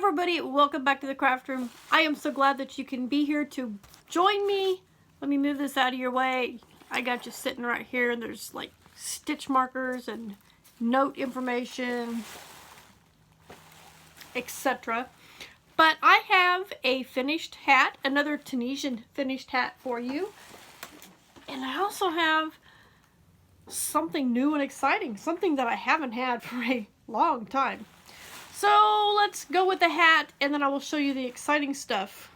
everybody, welcome back to the craft room. I am so glad that you can be here to join me. Let me move this out of your way. I got you sitting right here and there's like stitch markers and note information, etc. But I have a finished hat, another Tunisian finished hat for you. And I also have something new and exciting, something that I haven't had for a long time. So let's go with the hat, and then I will show you the exciting stuff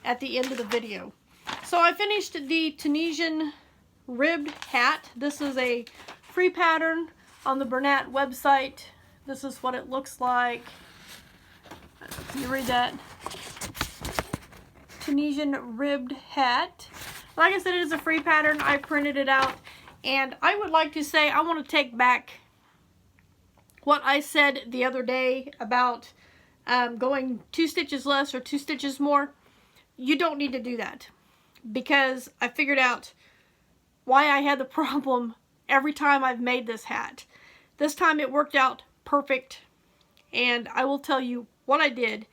at the end of the video. So I finished the Tunisian ribbed hat. This is a free pattern on the Bernat website. This is what it looks like. Can you read that? Tunisian ribbed hat. Like I said, it is a free pattern. I printed it out, and I would like to say I want to take back what I said the other day about going 2 stitches less or 2 stitches more. You don't need to do that, because I figured out why I had the problem every time I've made this hat. This time it worked out perfect, and I will tell you what I did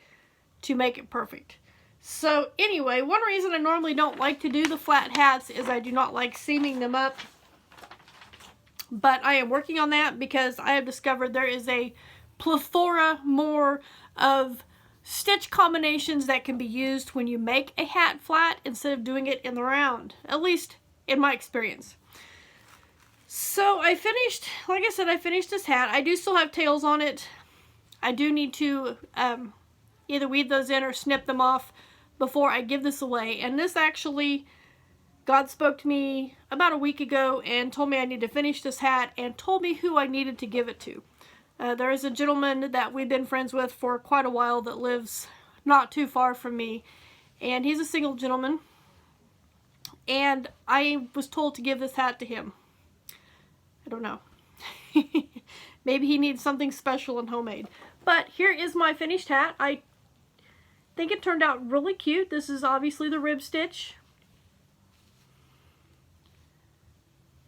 to make it perfect. So anyway, one reason I normally don't like to do the flat hats is I do not like seaming them up. But I am working on that because I have discovered there is a plethora more of stitch combinations that can be used when you make a hat flat instead of doing it in the round, at least in my experience. So I finished, like I said, I finished this hat. I do still have tails on it. I do need to either weave those in or snip them off before I give this away. And this actually, God spoke to me about a week ago and told me I need to finish this hat and told me who I needed to give it to. There is a gentleman that we've been friends with for quite a while that lives not too far from me, and he's a single gentleman, and I was told to give this hat to him. I don't know. Maybe he needs something special and homemade. But here is my finished hat. I think it turned out really cute. This is obviously the rib stitch.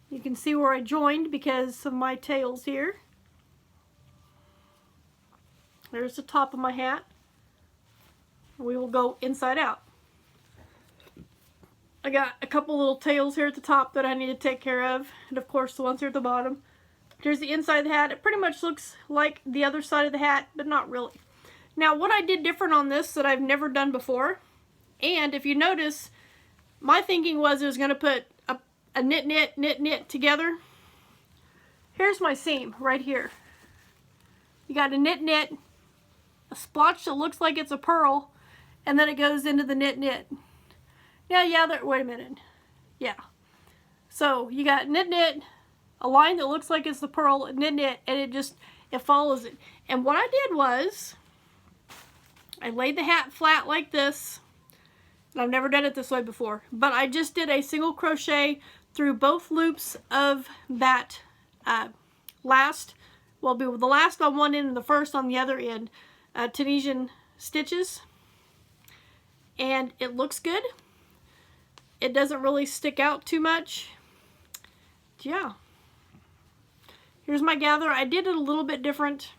You can see where I joined because of my tails here. There's the top of my hat. We will go inside out. I got a couple little tails here at the top that I need to take care of, and of course the ones here at the bottom. Here's the inside of the hat. It pretty much looks like the other side of the hat, but not really. Now, what I did different on this that I've never done before, and if you notice, my thinking was it was going to put a knit together. Here's my seam right here. You got a knit, a splotch that looks like it's a purl, and then it goes into the knit. Now, wait a minute. Yeah. So you got knit, a line that looks like it's the purl, knit, and it follows it. And what I did was, I laid the hat flat like this. And I've never done it this way before, but I just did a single crochet through both loops of that the last on one end and the first on the other end, Tunisian stitches, and it looks good. It doesn't really stick out too much. Yeah. Here's my gather. I did it a little bit different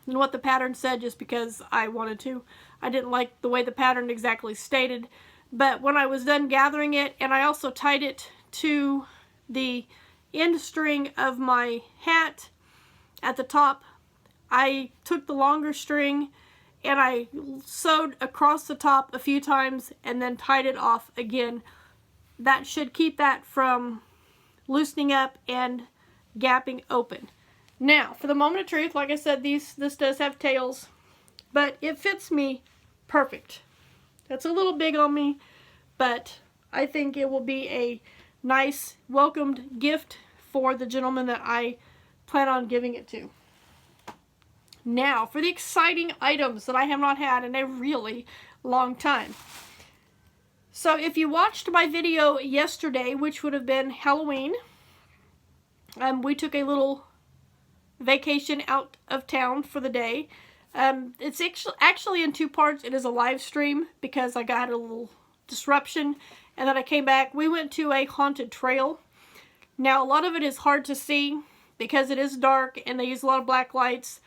than what the pattern said just because I wanted to. I didn't like the way the pattern exactly stated, but when I was done gathering it, and I also tied it to the end string of my hat at the top, I took the longer string and I sewed across the top a few times and then tied it off again. That should keep that from loosening up and gapping open. Now, for the moment of truth, like I said, this does have tails, but it fits me perfect. That's a little big on me, but I think it will be a nice welcomed gift for the gentleman that I plan on giving it to. Now, for the exciting items that I have not had in a really long time. So if you watched my video yesterday, which would have been Halloween, we took a little vacation out of town for the day. It's actually in 2 parts. It is a live stream because I got a little disruption, and then I came back. We went to a haunted trail. Now, a lot of it is hard to see because it is dark and they use a lot of black lights,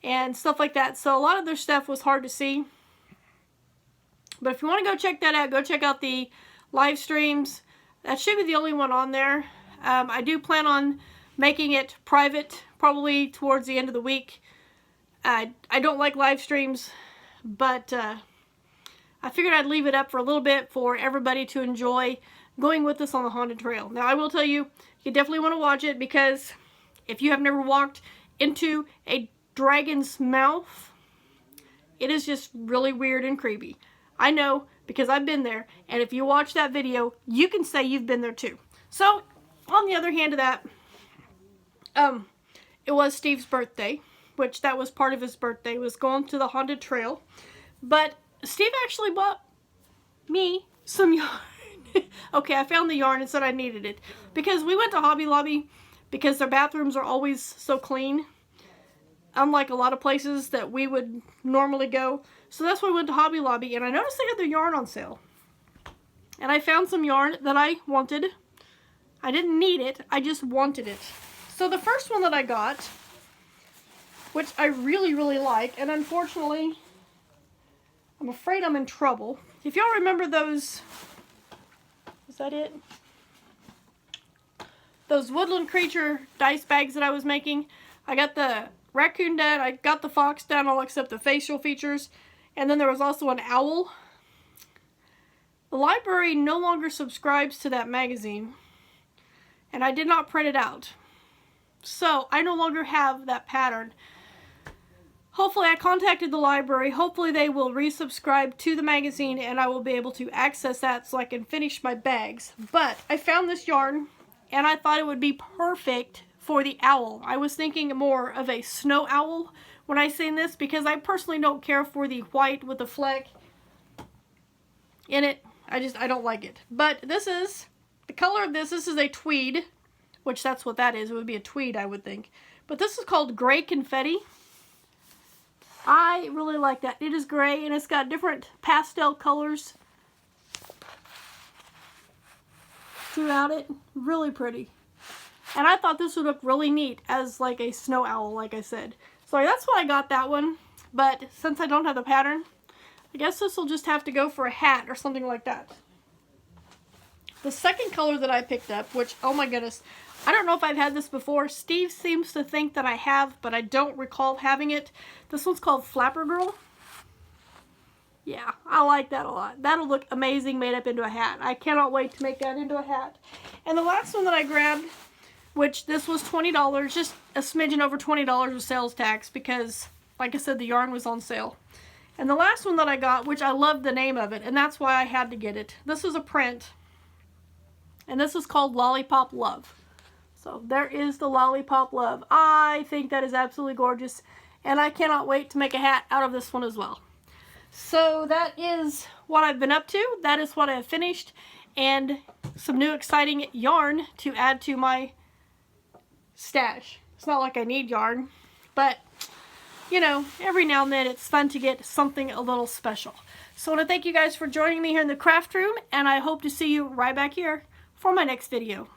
and stuff like that. So a lot of their stuff was hard to see. But if you want to go check that out, go check out the live streams. That should be the only one on there. I do plan on making it private probably towards the end of the week. I don't like live streams, but I figured I'd leave it up for a little bit for everybody to enjoy going with us on the haunted trail. Now, I will tell you, you definitely want to watch it, because if you have never walked into a dragon's mouth, it is just really weird and creepy. I know, because I've been there, and if you watch that video, you can say you've been there too. So, on the other hand of that, it was Steve's birthday, which that was part of his birthday, was going to the haunted trail. But Steve actually bought me some yarn. Okay, I found the yarn and said I needed it, because we went to Hobby Lobby because their bathrooms are always so clean, unlike a lot of places that we would normally go. So that's why we went to Hobby Lobby, and I noticed they had their yarn on sale. And I found some yarn that I wanted. I didn't need it, I just wanted it. So the first one that I got, which I really, really like, and unfortunately, I'm afraid I'm in trouble. If y'all remember those, is that it? Those woodland creature dice bags that I was making. I got the raccoon done, I got the fox done, all except the facial features. And then there was also an owl. The library no longer subscribes to that magazine, and I did not print it out. So I no longer have that pattern. Hopefully, I contacted the library. Hopefully they will resubscribe to the magazine and I will be able to access that so I can finish my bags. But I found this yarn and I thought it would be perfect for the owl. I was thinking more of a snow owl when I seen this, because I personally don't care for the white with the fleck in it. I don't like it. But this is, the color of this is a tweed, which that's what that is. It would be a tweed, I would think. But this is called Gray Confetti. I really like that. It is gray and it's got different pastel colors throughout it. Really pretty. And I thought this would look really neat as like a snow owl, like I said. So that's why I got that one. But since I don't have the pattern, I guess this will just have to go for a hat or something like that. The second color that I picked up, which, oh my goodness, I don't know if I've had this before. Steve seems to think that I have, but I don't recall having it. This one's called Flapper Girl. Yeah, I like that a lot. That'll look amazing made up into a hat. I cannot wait to make that into a hat. And the last one that I grabbed, which this was $20, just a smidgen over $20 with sales tax, because, like I said, the yarn was on sale. And the last one that I got, which I love the name of it, and that's why I had to get it. This is a print, and this is called Lollipop Love. So there is the Lollipop Love. I think that is absolutely gorgeous, and I cannot wait to make a hat out of this one as well. So that is what I've been up to. That is what I have finished, and some new exciting yarn to add to my stash. It's not like I need yarn, but you know, every now and then it's fun to get something a little special. So I want to thank you guys for joining me here in the craft room, and I hope to see you right back here for my next video.